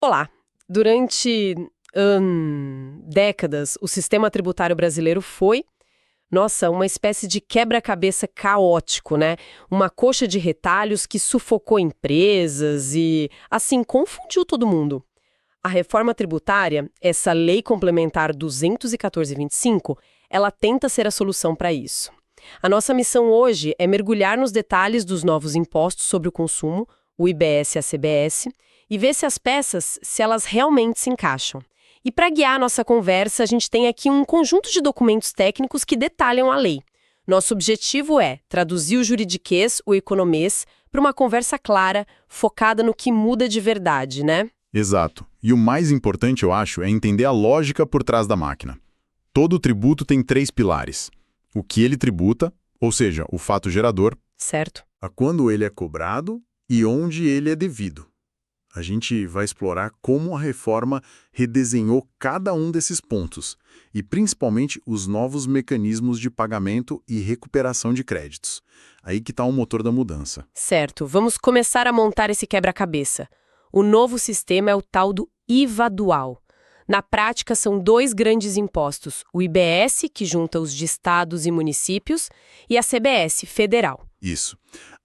Olá! Durante décadas, o sistema tributário brasileiro foi, uma espécie de quebra-cabeça caótico, né? Uma coxa de retalhos que sufocou empresas e, assim, confundiu todo mundo. A reforma tributária, essa Lei Complementar 214/25, ela tenta ser a solução para isso. A nossa missão hoje é mergulhar nos detalhes dos novos impostos sobre o consumo, o IBS e a CBS, e ver se as peças, se elas realmente se encaixam. E para guiar a nossa conversa, a gente tem aqui um conjunto de documentos técnicos que detalham a lei. Nosso objetivo é traduzir o juridiquês, o economês, para uma conversa clara, focada no que muda de verdade, né? Exato. E o mais importante, eu acho, é entender a lógica por trás da máquina. Todo tributo tem 3 pilares. O que ele tributa, ou seja, o fato gerador. Certo. A quando ele é cobrado e onde ele é devido. A gente vai explorar como a reforma redesenhou cada um desses pontos e, principalmente, os novos mecanismos de pagamento e recuperação de créditos. Aí que está o motor da mudança. Certo. Vamos começar a montar esse quebra-cabeça. O novo sistema é o tal do IVA dual. Na prática, são 2 grandes impostos, o IBS, que junta os de estados e municípios, e a CBS, federal. Isso.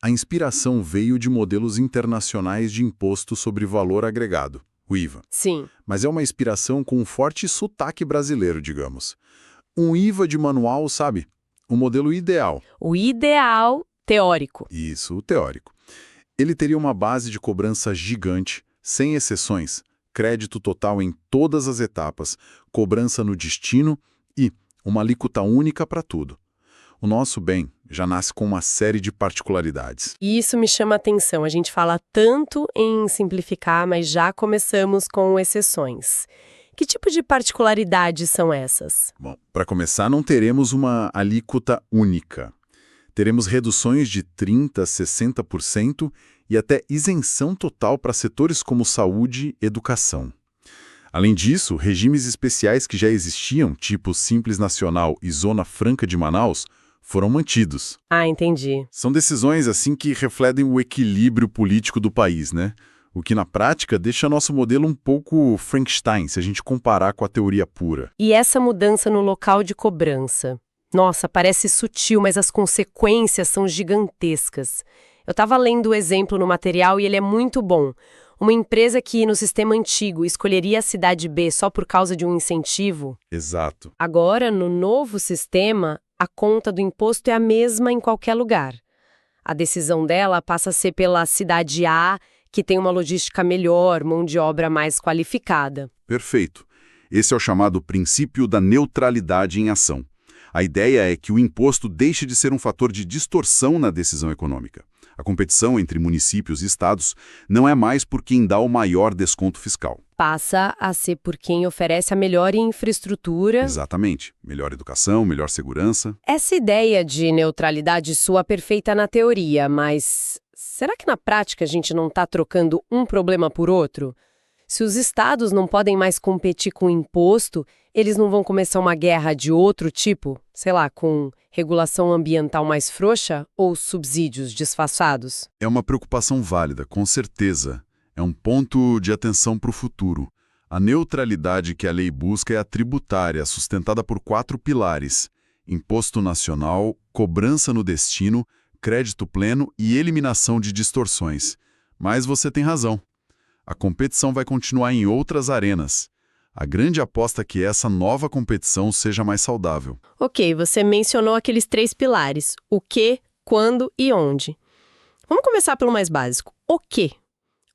A inspiração veio de modelos internacionais de imposto sobre valor agregado, o IVA. Sim. Mas é uma inspiração com um forte sotaque brasileiro, digamos. Um IVA de manual, sabe? O modelo ideal. O ideal teórico. Isso, o teórico. Ele teria uma base de cobrança gigante, sem exceções, crédito total em todas as etapas, cobrança no destino e uma alíquota única para tudo. O nosso bem já nasce com uma série de particularidades. E isso me chama a atenção. A gente fala tanto em simplificar, mas já começamos com exceções. Que tipo de particularidades são essas? Bom, para começar, não teremos uma alíquota única. Teremos reduções de 30% a 60% e até isenção total para setores como saúde e educação. Além disso, regimes especiais que já existiam, tipo Simples Nacional e Zona Franca de Manaus, foram mantidos. Ah, entendi. São decisões assim que refletem o equilíbrio político do país, né? O que na prática deixa nosso modelo um pouco Frankenstein, se a gente comparar com a teoria pura. E essa mudança no local de cobrança? Nossa, parece sutil, mas as consequências são gigantescas. Eu estava lendo o exemplo no material e ele é muito bom. Uma empresa que, no sistema antigo, escolheria a cidade B só por causa de um incentivo. Exato. Agora, no novo sistema, a conta do imposto é a mesma em qualquer lugar. A decisão dela passa a ser pela cidade A, que tem uma logística melhor, mão de obra mais qualificada. Perfeito. Esse é o chamado princípio da neutralidade em ação. A ideia é que o imposto deixe de ser um fator de distorção na decisão econômica. A competição entre municípios e estados não é mais por quem dá o maior desconto fiscal. Passa a ser por quem oferece a melhor infraestrutura. Exatamente. Melhor educação, melhor segurança. Essa ideia de neutralidade soa perfeita na teoria, mas será que na prática a gente não está trocando um problema por outro? Se os estados não podem mais competir com o imposto, eles não vão começar uma guerra de outro tipo? Sei lá, com regulação ambiental mais frouxa ou subsídios disfarçados? É uma preocupação válida, com certeza. É um ponto de atenção para o futuro. A neutralidade que a lei busca é a tributária, sustentada por 4 pilares: imposto nacional, cobrança no destino, crédito pleno e eliminação de distorções. Mas você tem razão. A competição vai continuar em outras arenas. A grande aposta é que essa nova competição seja mais saudável. Ok, você mencionou aqueles 3 pilares: o que, quando e onde. Vamos começar pelo mais básico. O quê?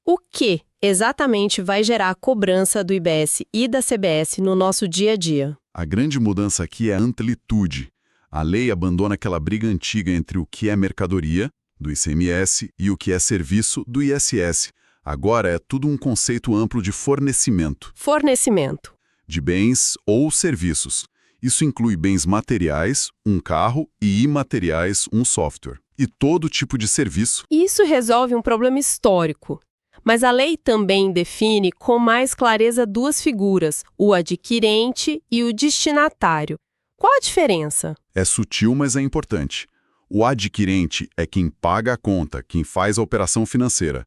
O que exatamente vai gerar a cobrança do IBS e da CBS no nosso dia a dia? A grande mudança aqui é a amplitude. A lei abandona aquela briga antiga entre o que é mercadoria, do ICMS, e o que é serviço, do ISS. Agora é tudo um conceito amplo de fornecimento. Fornecimento. De bens ou serviços. Isso inclui bens materiais, um carro, e imateriais, um software. E todo tipo de serviço. Isso resolve um problema histórico. Mas a lei também define com mais clareza 2 figuras, o adquirente e o destinatário. Qual a diferença? É sutil, mas é importante. O adquirente é quem paga a conta, quem faz a operação financeira.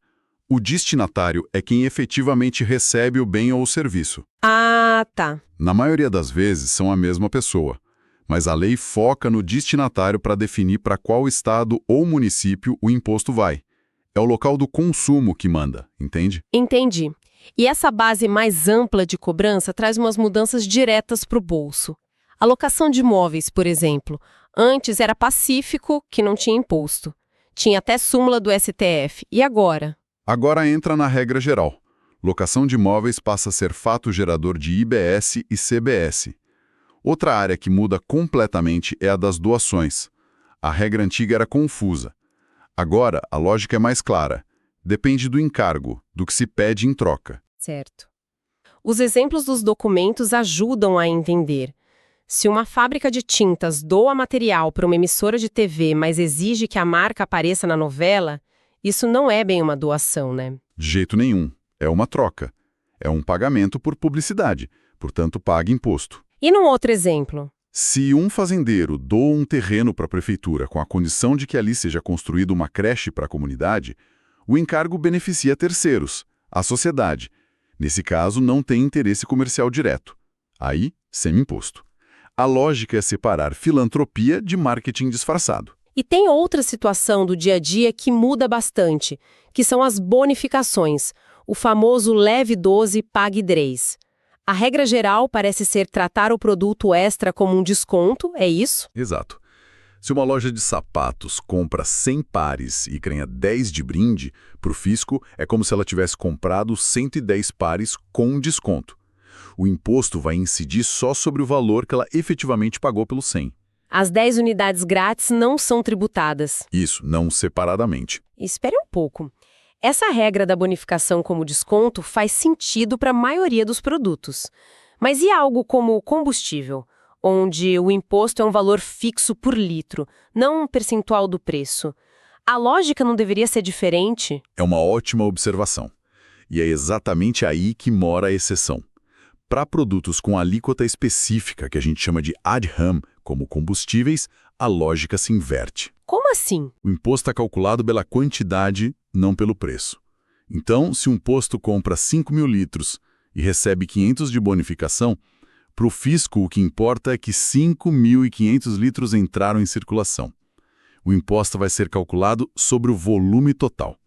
O destinatário é quem efetivamente recebe o bem ou o serviço. Ah, tá. Na maioria das vezes são a mesma pessoa, mas a lei foca no destinatário para definir para qual estado ou município o imposto vai. É o local do consumo que manda, entende? Entendi. E essa base mais ampla de cobrança traz umas mudanças diretas para o bolso. A locação de imóveis, por exemplo, antes era pacífico, que não tinha imposto. Tinha até súmula do STF. E agora? Agora entra na regra geral. Locação de imóveis passa a ser fato gerador de IBS e CBS. Outra área que muda completamente é a das doações. A regra antiga era confusa. Agora, a lógica é mais clara. Depende do encargo, do que se pede em troca. Certo. Os exemplos dos documentos ajudam a entender. Se uma fábrica de tintas doa material para uma emissora de TV, mas exige que a marca apareça na novela, isso não é bem uma doação, né? De jeito nenhum. É uma troca. É um pagamento por publicidade, portanto paga imposto. E num outro exemplo? Se um fazendeiro doa um terreno para a prefeitura com a condição de que ali seja construída uma creche para a comunidade, o encargo beneficia terceiros, a sociedade. Nesse caso, não tem interesse comercial direto. Aí, semi-imposto. A lógica é separar filantropia de marketing disfarçado. E tem outra situação do dia a dia que muda bastante, que são as bonificações, o famoso leve 12, pague 3. A regra geral parece ser tratar o produto extra como um desconto, é isso? Exato. Se uma loja de sapatos compra 100 pares e ganha 10 de brinde, para o fisco é como se ela tivesse comprado 110 pares com desconto. O imposto vai incidir só sobre o valor que ela efetivamente pagou pelo 100. As 10 unidades grátis não são tributadas. Isso, não separadamente. Espere um pouco. Essa regra da bonificação como desconto faz sentido para a maioria dos produtos. Mas e algo como combustível, onde o imposto é um valor fixo por litro, não um percentual do preço? A lógica não deveria ser diferente? É uma ótima observação. E é exatamente aí que mora a exceção. Para produtos com alíquota específica, que a gente chama de ad ham, como combustíveis, a lógica se inverte. Como assim? O imposto é calculado pela quantidade, não pelo preço. Então, se um posto compra 5.000 litros e recebe 500 de bonificação, para o fisco o que importa é que 5.500 litros entraram em circulação. O imposto vai ser calculado sobre o volume total.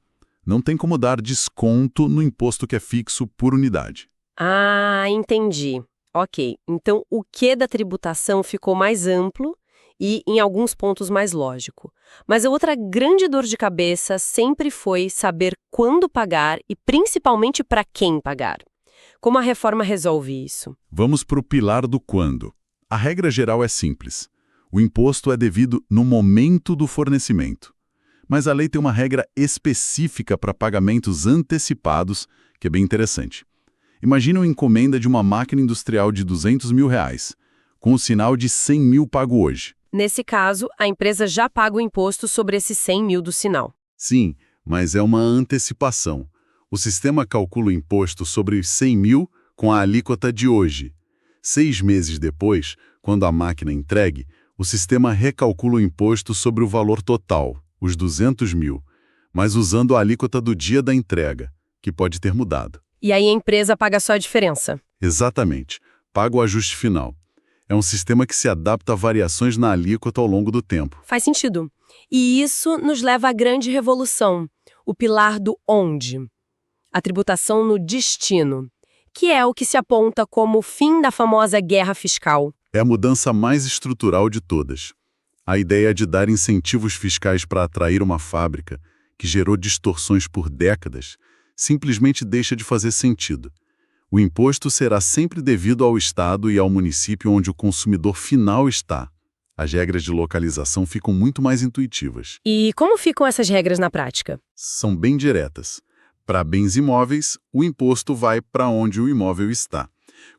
Não tem como dar desconto no imposto que é fixo por unidade. Ah, entendi. Ok, então o que da tributação ficou mais amplo e, em alguns pontos, mais lógico. Mas a outra grande dor de cabeça sempre foi saber quando pagar e, principalmente, para quem pagar. Como a reforma resolve isso? Vamos para o pilar do quando. A regra geral é simples. O imposto é devido no momento do fornecimento. Mas a lei tem uma regra específica para pagamentos antecipados, que é bem interessante. Imagina uma encomenda de uma máquina industrial de R$200 mil, com o sinal de 100 mil pago hoje. Nesse caso, a empresa já paga o imposto sobre esses 100 mil do sinal. Sim, mas é uma antecipação. O sistema calcula o imposto sobre os 100 mil com a alíquota de hoje. 6 meses depois, quando a máquina é entregue, o sistema recalcula o imposto sobre o valor total, os 200 mil, mas usando a alíquota do dia da entrega, que pode ter mudado. E aí a empresa paga só a diferença. Exatamente. Paga o ajuste final. É um sistema que se adapta a variações na alíquota ao longo do tempo. Faz sentido. E isso nos leva à grande revolução, o pilar do onde. A tributação no destino, que é o que se aponta como o fim da famosa guerra fiscal. É a mudança mais estrutural de todas. A ideia de dar incentivos fiscais para atrair uma fábrica, que gerou distorções por décadas, simplesmente deixa de fazer sentido. O imposto será sempre devido ao estado e ao município onde o consumidor final está. As regras de localização ficam muito mais intuitivas. E como ficam essas regras na prática? São bem diretas. Para bens imóveis, o imposto vai para onde o imóvel está.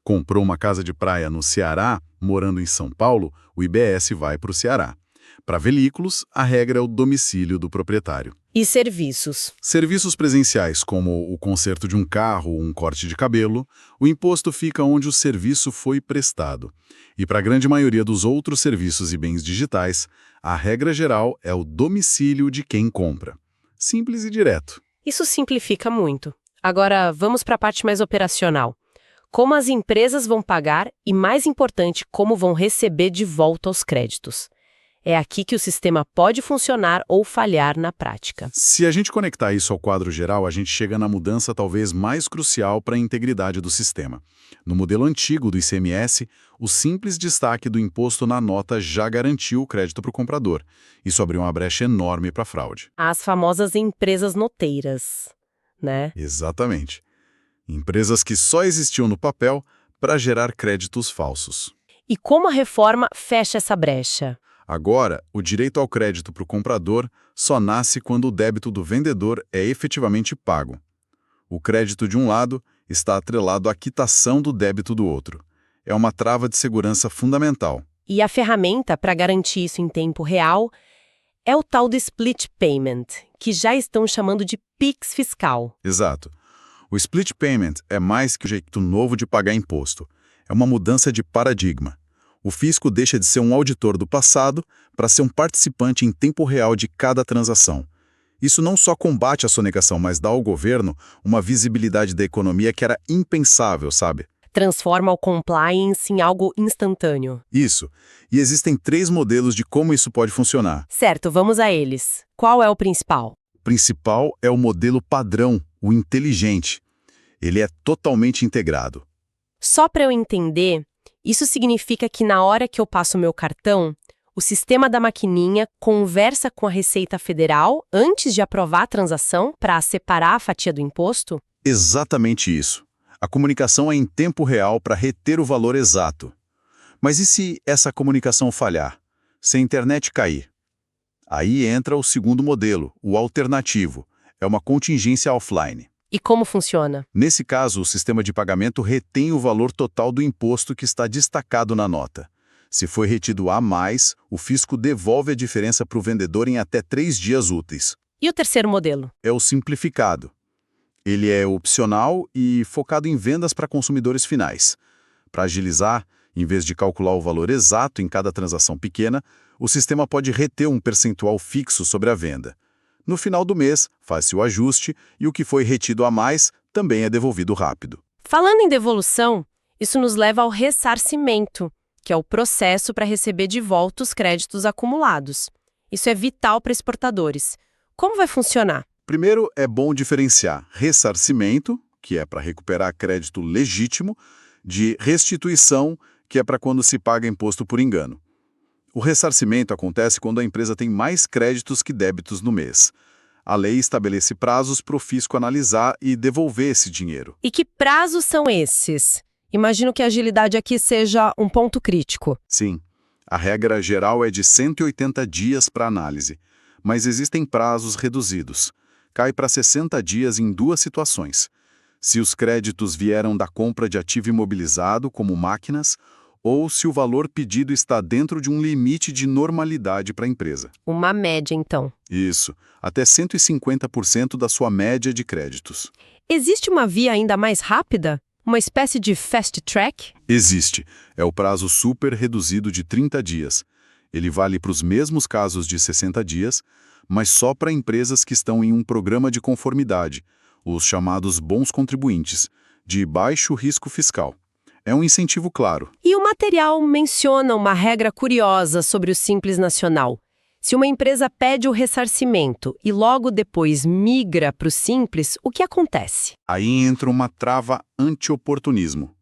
Comprou uma casa de praia no Ceará, morando em São Paulo, o IBS vai para o Ceará. Para veículos, a regra é o domicílio do proprietário. E serviços? Serviços presenciais, como o conserto de um carro ou um corte de cabelo, o imposto fica onde o serviço foi prestado. E para a grande maioria dos outros serviços e bens digitais, a regra geral é o domicílio de quem compra. Simples e direto. Isso simplifica muito. Agora, vamos para a parte mais operacional. Como as empresas vão pagar e, mais importante, como vão receber de volta os créditos. É aqui que o sistema pode funcionar ou falhar na prática. Se a gente conectar isso ao quadro geral, a gente chega na mudança talvez mais crucial para a integridade do sistema. No modelo antigo do ICMS, o simples destaque do imposto na nota já garantiu o crédito para o comprador. Isso abriu uma brecha enorme para a fraude. As famosas empresas noteiras, né? Exatamente. Empresas que só existiam no papel para gerar créditos falsos. E como a reforma fecha essa brecha? Agora, o direito ao crédito para o comprador só nasce quando o débito do vendedor é efetivamente pago. O crédito de um lado está atrelado à quitação do débito do outro. É uma trava de segurança fundamental. E a ferramenta para garantir isso em tempo real é o tal do split payment, que já estão chamando de PIX fiscal. Exato. O split payment é mais que um jeito novo de pagar imposto. É uma mudança de paradigma. O fisco deixa de ser um auditor do passado para ser um participante em tempo real de cada transação. Isso não só combate a sonegação, mas dá ao governo uma visibilidade da economia que era impensável, sabe? Transforma o compliance em algo instantâneo. Isso. E existem 3 modelos de como isso pode funcionar. Certo, vamos a eles. Qual é o principal? O principal é o modelo padrão, o inteligente. Ele é totalmente integrado. Só para eu entender, isso significa que na hora que eu passo o meu cartão, o sistema da maquininha conversa com a Receita Federal antes de aprovar a transação para separar a fatia do imposto? Exatamente isso. A comunicação é em tempo real para reter o valor exato. Mas e se essa comunicação falhar? Se a internet cair? Aí entra o segundo modelo, o alternativo. É uma contingência offline. E como funciona? Nesse caso, o sistema de pagamento retém o valor total do imposto que está destacado na nota. Se foi retido a mais, o fisco devolve a diferença para o vendedor em até 3 dias úteis. E o terceiro modelo? É o simplificado. Ele é opcional e focado em vendas para consumidores finais. Para agilizar, em vez de calcular o valor exato em cada transação pequena, o sistema pode reter um percentual fixo sobre a venda. No final do mês, faz-se o ajuste e o que foi retido a mais também é devolvido rápido. Falando em devolução, isso nos leva ao ressarcimento, que é o processo para receber de volta os créditos acumulados. Isso é vital para exportadores. Como vai funcionar? Primeiro, é bom diferenciar ressarcimento, que é para recuperar crédito legítimo, de restituição, que é para quando se paga imposto por engano. O ressarcimento acontece quando a empresa tem mais créditos que débitos no mês. A lei estabelece prazos para o fisco analisar e devolver esse dinheiro. E que prazos são esses? Imagino que a agilidade aqui seja um ponto crítico. Sim, a regra geral é de 180 dias para análise, mas existem prazos reduzidos. Cai para 60 dias em 2 situações. Se os créditos vieram da compra de ativo imobilizado, como máquinas, ou se o valor pedido está dentro de um limite de normalidade para a empresa. Uma média, então. Isso, até 150% da sua média de créditos. Existe uma via ainda mais rápida? Uma espécie de fast track? Existe. É o prazo super reduzido de 30 dias. Ele vale para os mesmos casos de 60 dias, mas só para empresas que estão em um programa de conformidade, os chamados bons contribuintes, de baixo risco fiscal. É um incentivo claro. E o material menciona uma regra curiosa sobre o Simples Nacional. Se uma empresa pede o ressarcimento e logo depois migra para o Simples, o que acontece? Aí entra uma trava anti-oportunismo.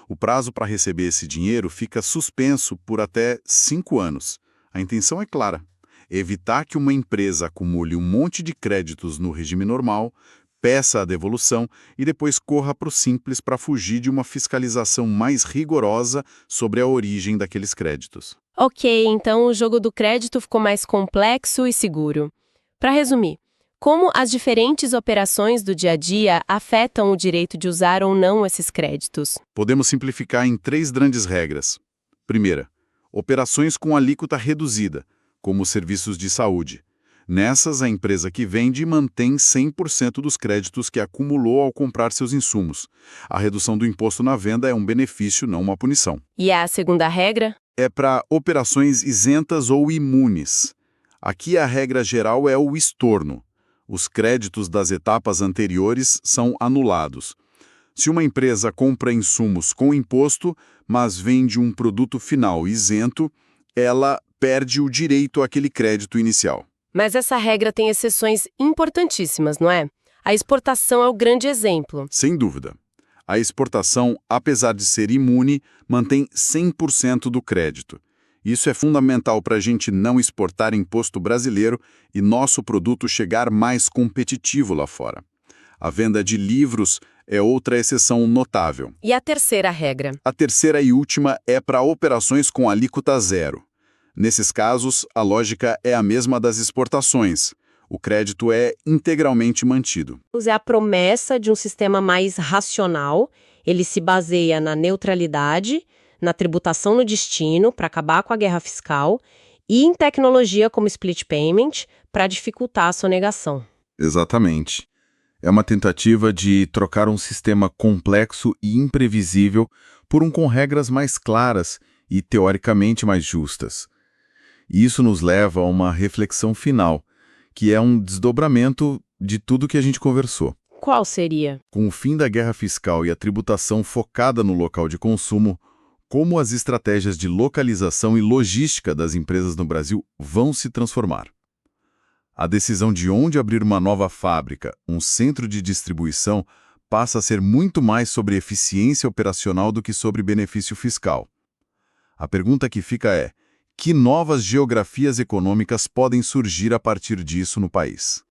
O prazo para receber esse dinheiro fica suspenso por até 5 anos. A intenção é clara: evitar que uma empresa acumule um monte de créditos no regime normal, peça a devolução e depois corra para o Simples para fugir de uma fiscalização mais rigorosa sobre a origem daqueles créditos. Ok, então o jogo do crédito ficou mais complexo e seguro. Para resumir, como as diferentes operações do dia a dia afetam o direito de usar ou não esses créditos? Podemos simplificar em 3 grandes regras. Primeira, operações com alíquota reduzida, como serviços de saúde. Nessas, a empresa que vende mantém 100% dos créditos que acumulou ao comprar seus insumos. A redução do imposto na venda é um benefício, não uma punição. E a segunda regra? É para operações isentas ou imunes. Aqui a regra geral é o estorno. Os créditos das etapas anteriores são anulados. Se uma empresa compra insumos com imposto, mas vende um produto final isento, ela perde o direito àquele crédito inicial. Mas essa regra tem exceções importantíssimas, não é? A exportação é o grande exemplo. Sem dúvida. A exportação, apesar de ser imune, mantém 100% do crédito. Isso é fundamental para a gente não exportar imposto brasileiro e nosso produto chegar mais competitivo lá fora. A venda de livros é outra exceção notável. E a terceira regra? A terceira e última é para operações com alíquota zero. Nesses casos, a lógica é a mesma das exportações. O crédito é integralmente mantido. É a promessa de um sistema mais racional. Ele se baseia na neutralidade, na tributação no destino, para acabar com a guerra fiscal, e em tecnologia como split payment, para dificultar a sonegação. Exatamente. É uma tentativa de trocar um sistema complexo e imprevisível por um com regras mais claras e teoricamente mais justas. E isso nos leva a uma reflexão final, que é um desdobramento de tudo que a gente conversou. Qual seria? Com o fim da guerra fiscal e a tributação focada no local de consumo, como as estratégias de localização e logística das empresas no Brasil vão se transformar. A decisão de onde abrir uma nova fábrica, um centro de distribuição, passa a ser muito mais sobre eficiência operacional do que sobre benefício fiscal. A pergunta que fica é: que novas geografias econômicas podem surgir a partir disso no país?